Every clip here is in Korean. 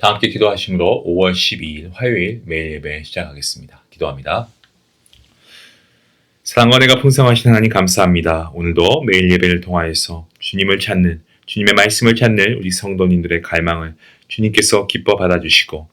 다 함께 기도하심으로 5월 12일 화요일 매일 예배 시작하겠습니다. 기도합니다. 사랑과 은혜가 풍성하신 하나님 감사합니다. 오늘도 매일 예배를 통하여서 주님을 찾는, 주님의 말씀을 찾는 우리 성도님들의 갈망을 주님께서 기뻐 받아주시고,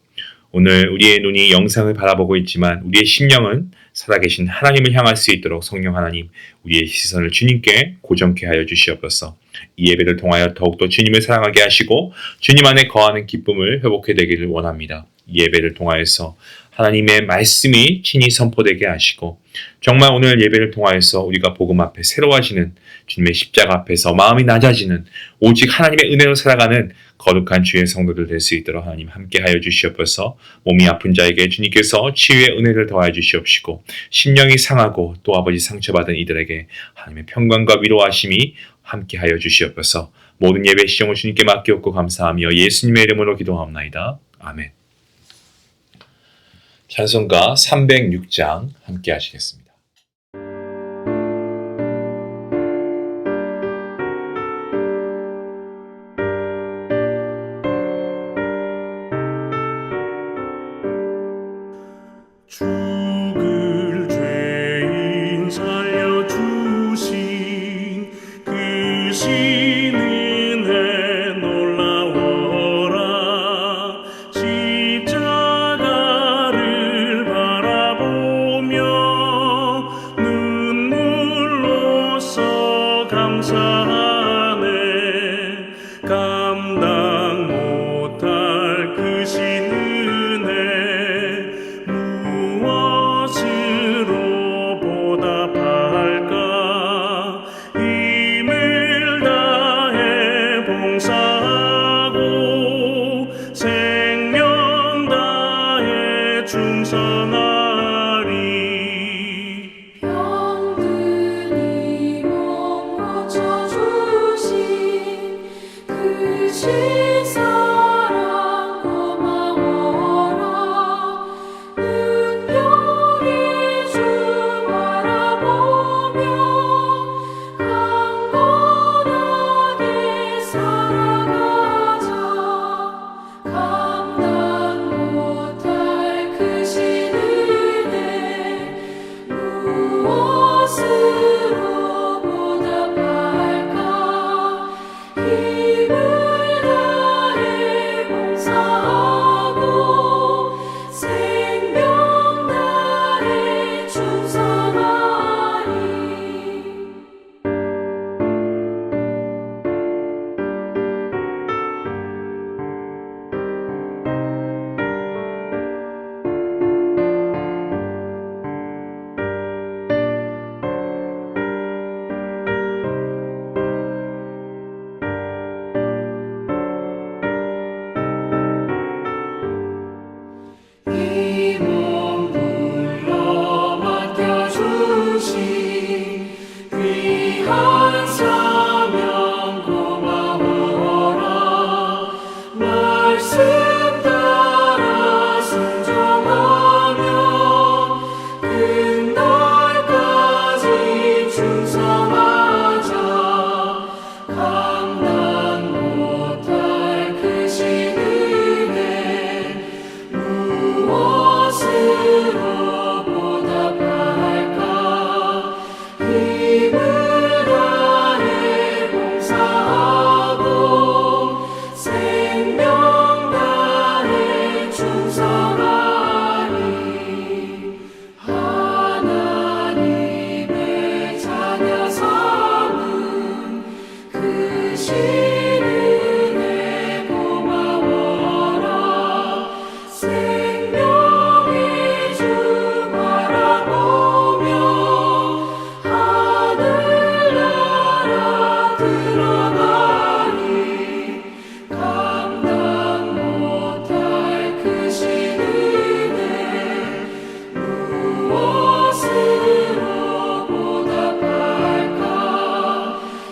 오늘 우리의 눈이 영상을 바라보고 있지만 우리의 심령은 살아계신 하나님을 향할 수 있도록 성령 하나님, 우리의 시선을 주님께 고정케 하여 주시옵소서. 이 예배를 통하여 더욱더 주님을 사랑하게 하시고 주님 안에 거하는 기쁨을 회복해 되기를 원합니다. 이 예배를 통하여서 하나님의 말씀이 친히 선포되게 하시고, 정말 오늘 예배를 통하여서 우리가 복음 앞에 새로워지는, 주님의 십자가 앞에서 마음이 낮아지는, 오직 하나님의 은혜로 살아가는 거룩한 주의 성도들 될 수 있도록 하나님 함께 하여 주시옵소서. 몸이 아픈 자에게 주님께서 치유의 은혜를 더하여 주시옵시고, 심령이 상하고 또 아버지 상처받은 이들에게 하나님의 평강과 위로하심이 함께 하여 주시옵소서. 모든 예배 시정을 주님께 맡기옵고 감사하며 예수님의 이름으로 기도하옵나이다. 아멘. 찬송가 306장 함께 하시겠습니다. 죽을 죄인 살려주신 그 신은 해 놀라워라. 십자가를 바라보며 눈물로써 감사하네. 감당 못할 그 신은 해 무엇으로 보답할까. 힘을 다해 봉사하고 생명 다해 충성하리. 병든 이 몸 고쳐주신 그 신사랑 고마워라. 능력이 주 바라보며 강건하게 살아가자. 감당 못할 그 신은혜 무엇으로 보답할까. 힘을 다해 봉사하고 생명 다해 충성하리. 이 몸 불러 맡겨주신 귀한 사명 고마워라. 말씀 따라 순종하며 끝날까지 충성하자. 감당 못할 그 신은혜 무엇으로 보답할까. 힘을 다해 봉사하고 생명 다해 충성하리. 하나님의 자녀 삼은 그 신은혜 고마워라. 생명의 주 바라보며 하늘나라 들어가니. 감당 못할 그 신은혜 무엇으로 보답할까.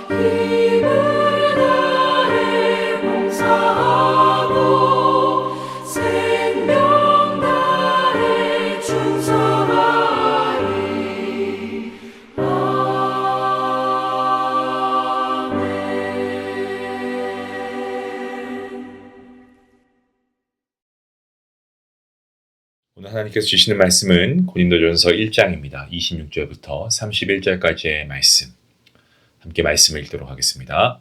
힘을 다해 봉사하고 생명 다해 충성하리. 아멘. 오늘 하나님께서 주시는 말씀은 고린도전서 1장입니다. 26절부터 31절까지의 말씀. 함께 말씀을 읽도록 하겠습니다.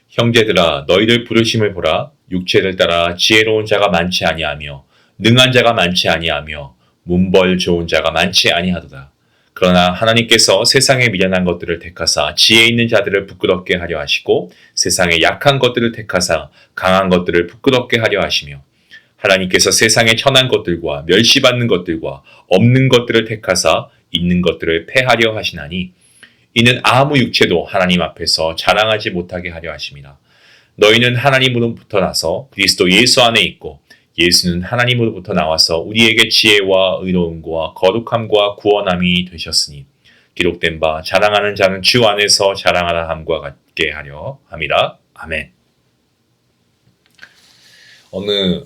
형제들아 너희들 부르심을 보라. 육체를 따라 지혜로운 자가 많지 아니하며 능한 자가 많지 아니하며 문벌 좋은 자가 많지 아니하도다. 그러나 하나님께서 세상에 미련한 것들을 택하사 지혜 있는 자들을 부끄럽게 하려 하시고 세상에 약한 것들을 택하사 강한 것들을 부끄럽게 하려 하시며 하나님께서 세상에 천한 것들과 멸시받는 것들과 없는 것들을 택하사 있는 것들을 패하려 하시나니 이는 아무 육체도 하나님 앞에서 자랑하지 못하게 하려 하심이라. 너희는 하나님으로부터 나서 그리스도 예수 안에 있고 예수는 하나님으로부터 나와서 우리에게 지혜와 의로움과 거룩함과 구원함이 되셨으니 기록된 바 자랑하는 자는 주 안에서 자랑하라 함과 같게 하려 함이라. 아멘. 어느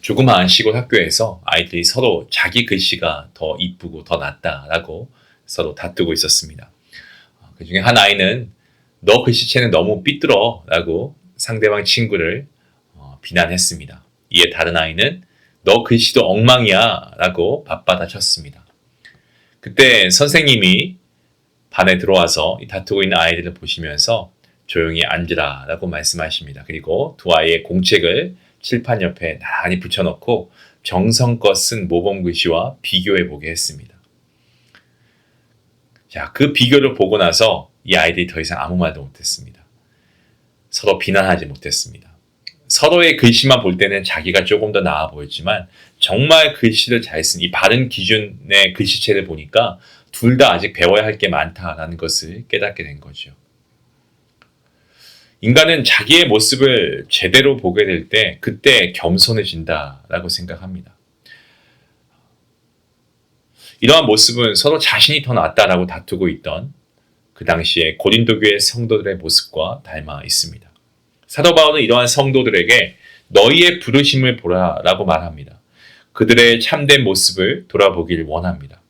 조그마한 시골 학교에서 아이들이 서로 자기 글씨가 더 이쁘고 더 낫다라고 서로 다투고 있었습니다. 그 중에 한 아이는 너 글씨체는 너무 삐뚤어 라고 상대방 친구를 비난했습니다. 이에 다른 아이는 너 글씨도 엉망이야 라고 맞받아쳤습니다. 그때 선생님이 반에 들어와서 다투고 있는 아이들을 보시면서 조용히 앉으라 라고 말씀하십니다. 그리고 두 아이의 공책을 칠판 옆에 나란히 붙여놓고 정성껏 쓴 모범글씨와 비교해보게 했습니다. 자, 그 비교를 보고 나서 이 아이들이 더 이상 아무 말도 못했습니다. 서로 비난하지 못했습니다. 서로의 글씨만 볼 때는 자기가 조금 더 나아 보였지만 정말 글씨를 잘 쓴 이 바른 기준의 글씨체를 보니까 둘 다 아직 배워야 할 게 많다라는 것을 깨닫게 된 거죠. 인간은 자기의 모습을 제대로 보게 될 때 그때 겸손해진다라고 생각합니다. 이러한 모습은 서로 자신이 더 낫다라고 다투고 있던 그 당시에 고린도 교회 성도들의 모습과 닮아 있습니다. 사도 바울은 이러한 성도들에게 너희의 부르심을 보라라고 말합니다. 그들의 참된 모습을 돌아보길 원합니다.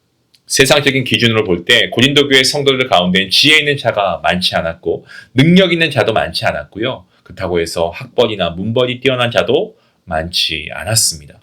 세상적인 기준으로 볼 때 고린도 교회 성도들 가운데는 지혜 있는 자가 많지 않았고 능력 있는 자도 많지 않았고요. 그렇다고 해서 학벌이나 문벌이 뛰어난 자도 많지 않았습니다.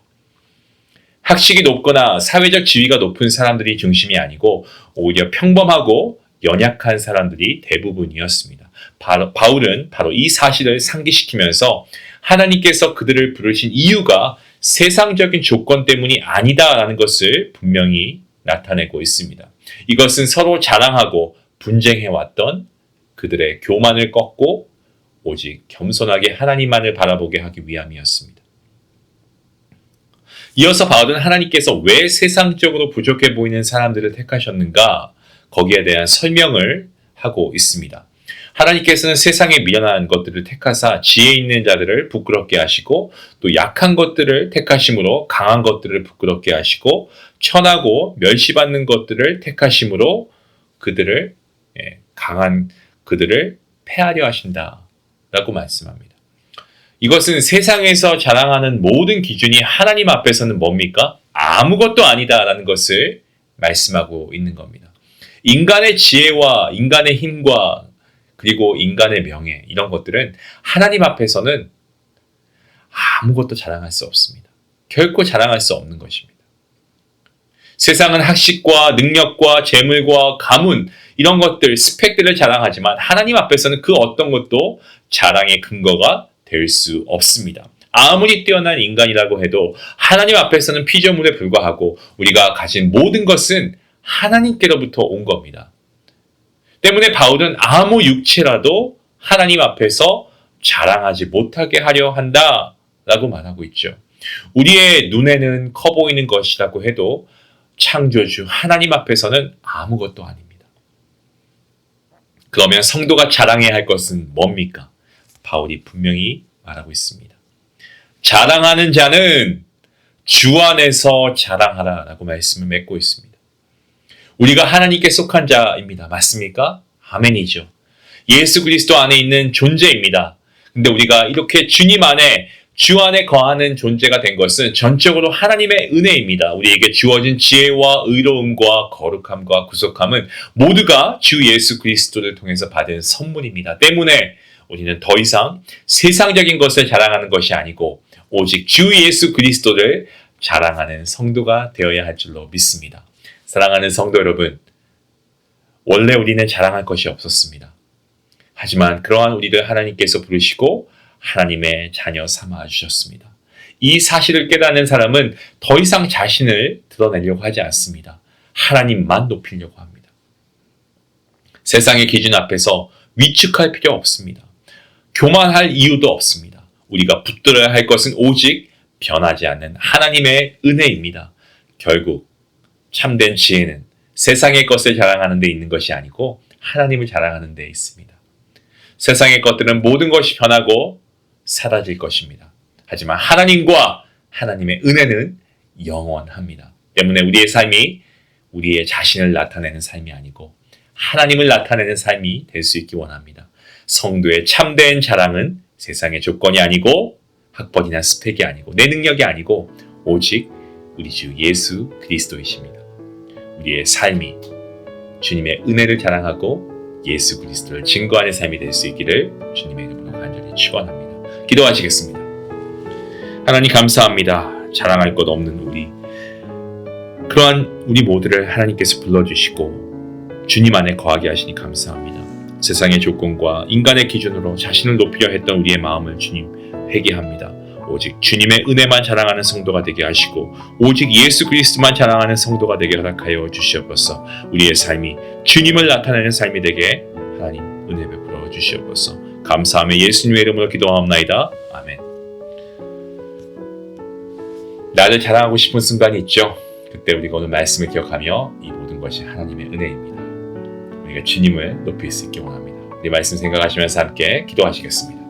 학식이 높거나 사회적 지위가 높은 사람들이 중심이 아니고 오히려 평범하고 연약한 사람들이 대부분이었습니다. 바울은 바로 이 사실을 상기시키면서 하나님께서 그들을 부르신 이유가 세상적인 조건 때문이 아니다라는 것을 분명히 나타내고 있습니다. 이것은 서로 자랑하고 분쟁해왔던 그들의 교만을 꺾고 오직 겸손하게 하나님만을 바라보게 하기 위함이었습니다. 이어서 바울은 하나님께서 왜 세상적으로 부족해 보이는 사람들을 택하셨는가 거기에 대한 설명을 하고 있습니다. 하나님께서는 세상에 미련한 것들을 택하사 지혜 있는 자들을 부끄럽게 하시고 또 약한 것들을 택하심으로 강한 것들을 부끄럽게 하시고 천하고 멸시받는 것들을 택하심으로 그들을 강한 그들을 패하려 하신다라고 말씀합니다. 이것은 세상에서 자랑하는 모든 기준이 하나님 앞에서는 뭡니까? 아무것도 아니다라는 것을 말씀하고 있는 겁니다. 인간의 지혜와 인간의 힘과 그리고 인간의 명예 이런 것들은 하나님 앞에서는 아무것도 자랑할 수 없습니다. 결코 자랑할 수 없는 것입니다. 세상은 학식과 능력과 재물과 가문 이런 것들 스펙들을 자랑하지만 하나님 앞에서는 그 어떤 것도 자랑의 근거가 될 수 없습니다. 아무리 뛰어난 인간이라고 해도 하나님 앞에서는 피조물에 불과하고 우리가 가진 모든 것은 하나님께로부터 온 겁니다. 때문에 바울은 아무 육체라도 하나님 앞에서 자랑하지 못하게 하려 한다라고 말하고 있죠. 우리의 눈에는 커 보이는 것이라고 해도 창조주 하나님 앞에서는 아무것도 아닙니다. 그러면 성도가 자랑해야 할 것은 뭡니까? 바울이 분명히 말하고 있습니다. 자랑하는 자는 주 안에서 자랑하라라고 말씀을 맺고 있습니다. 우리가 하나님께 속한 자입니다. 맞습니까? 아멘이죠. 예수 그리스도 안에 있는 존재입니다. 근데 우리가 이렇게 주님 안에 주 안에 거하는 존재가 된 것은 전적으로 하나님의 은혜입니다. 우리에게 주어진 지혜와 의로움과 거룩함과 구속함은 모두가 주 예수 그리스도를 통해서 받은 선물입니다. 때문에 우리는 더 이상 세상적인 것을 자랑하는 것이 아니고 오직 주 예수 그리스도를 자랑하는 성도가 되어야 할 줄로 믿습니다. 사랑하는 성도 여러분, 원래 우리는 자랑할 것이 없었습니다. 하지만 그러한 우리를 하나님께서 부르시고 하나님의 자녀 삼아 주셨습니다. 이 사실을 깨닫는 사람은 더 이상 자신을 드러내려고 하지 않습니다. 하나님만 높이려고 합니다. 세상의 기준 앞에서 위축할 필요 없습니다. 교만할 이유도 없습니다. 우리가 붙들어야 할 것은 오직 변하지 않는 하나님의 은혜입니다. 결국 참된 지혜는 세상의 것을 자랑하는 데 있는 것이 아니고 하나님을 자랑하는 데 있습니다. 세상의 것들은 모든 것이 변하고 사라질 것입니다. 하지만 하나님과 하나님의 은혜는 영원합니다. 때문에 우리의 삶이 우리의 자신을 나타내는 삶이 아니고 하나님을 나타내는 삶이 될 수 있기 원합니다. 성도의 참된 자랑은 세상의 조건이 아니고 학벌이나 스펙이 아니고 내 능력이 아니고 오직 우리 주 예수 그리스도이십니다. 우리의 삶이 주님의 은혜를 자랑하고 예수 그리스도를 증거하는 삶이 될 수 있기를 주님의 이름으로 간절히 축원합니다. 기도하시겠습니다. 하나님 감사합니다. 자랑할 것 없는 우리, 그러한 우리 모두를 하나님께서 불러주시고 주님 안에 거하게 하시니 감사합니다. 세상의 조건과 인간의 기준으로 자신을 높이려 했던 우리의 마음을 주님 회개합니다. 오직 주님의 은혜만 자랑하는 성도가 되게 하시고 오직 예수 그리스도만 자랑하는 성도가 되게 허락하여 주시옵소서. 우리의 삶이 주님을 나타내는 삶이 되게 하나님 은혜 베풀어 주시옵소서. 감사하며 예수님의 이름으로 기도하옵나이다. 아멘. 나를 자랑하고 싶은 순간이 있죠. 그때 우리가 오늘 말씀을 기억하며 이 모든 것이 하나님의 은혜입니다. 우리가 주님을 높일 수 있게 원합니다. 우리 말씀 생각하시면서 함께 기도하시겠습니다.